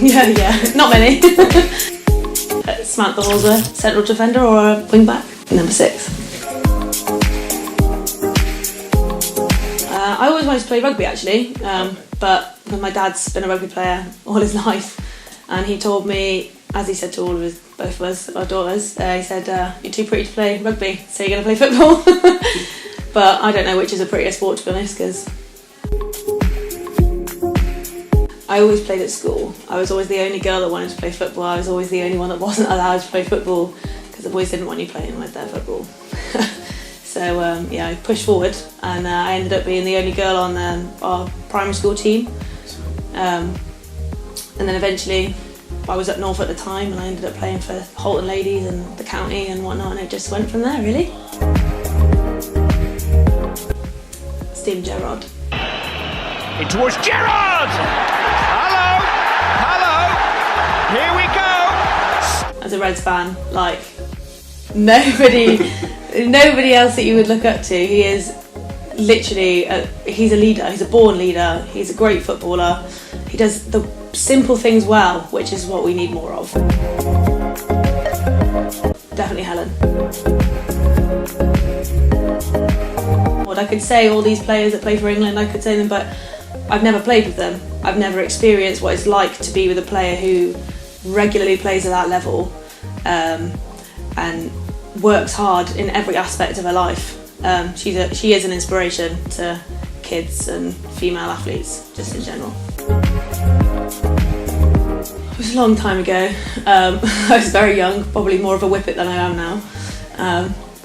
Yeah, not many. Samantha Hallsworth, central defender or a wing back? Number 6. I always wanted to play rugby actually, but my dad's been a rugby player all his life, and he told me, as he said to both of us, our daughters, he said, "You're too pretty to play rugby, so you're going to play football." But I don't know which is a prettier sport, to be honest, because I always played at school. I was always the only girl that wanted to play football. I was always the only one that wasn't allowed to play football because the boys didn't want you playing with their football. So I pushed forward, and I ended up being the only girl on our primary school team. And then eventually, I was up north at the time, and I ended up playing for Halton Ladies and the county and whatnot, and it just went from there, really. Steve Gerrard. In towards Gerrard! Hello! Here we go! As a Reds fan, like, nobody else that you would look up to. He is literally, he's a leader, he's a born leader, he's a great footballer. He does the simple things well, which is what we need more of. Definitely Helen. What I could say, all these players that play for England, I could say them, but I've never played with them. I've never experienced what it's like to be with a player who regularly plays at that level and works hard in every aspect of her life. She is an inspiration to kids and female athletes, just in general. It was a long time ago. I was very young, probably more of a whippet than I am now.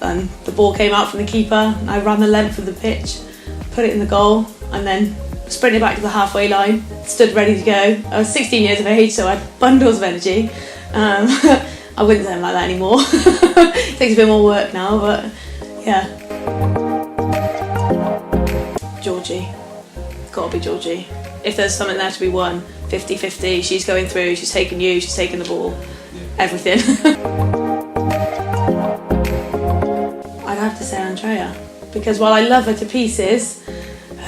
And the ball came out from the keeper, and I ran the length of the pitch, put it in the goal, and then sprinted back to the halfway line, stood ready to go. I was 16 years of age, so I had bundles of energy. I wouldn't say I'm like that anymore. It takes a bit more work now, but yeah. Georgie. Gotta be Georgie. If there's something there to be won, 50-50, she's going through, she's taking you, she's taking the ball, everything. I'd have to say Andrea, because while I love her to pieces,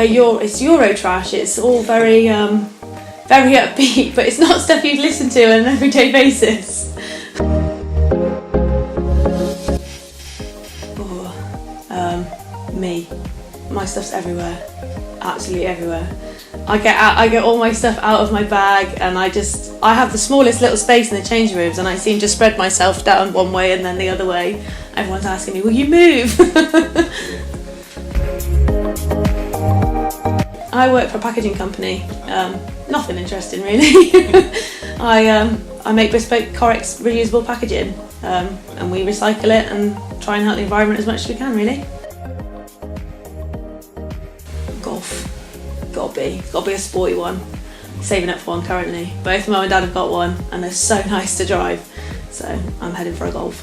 it's Euro trash, it's all very upbeat, but it's not stuff you'd listen to on an everyday basis. Me. My stuff's everywhere, absolutely everywhere. I get all my stuff out of my bag, and I have the smallest little space in the changing rooms, and I seem to spread myself down one way and then the other way. Everyone's asking me, will you move? I work for a packaging company. Nothing interesting really. I make bespoke Corex reusable packaging, and we recycle it and try and help the environment as much as we can, really. Golf. Gotta be a sporty one. Saving up for one currently. Both Mum and Dad have got one, and they're so nice to drive. So I'm heading for a golf.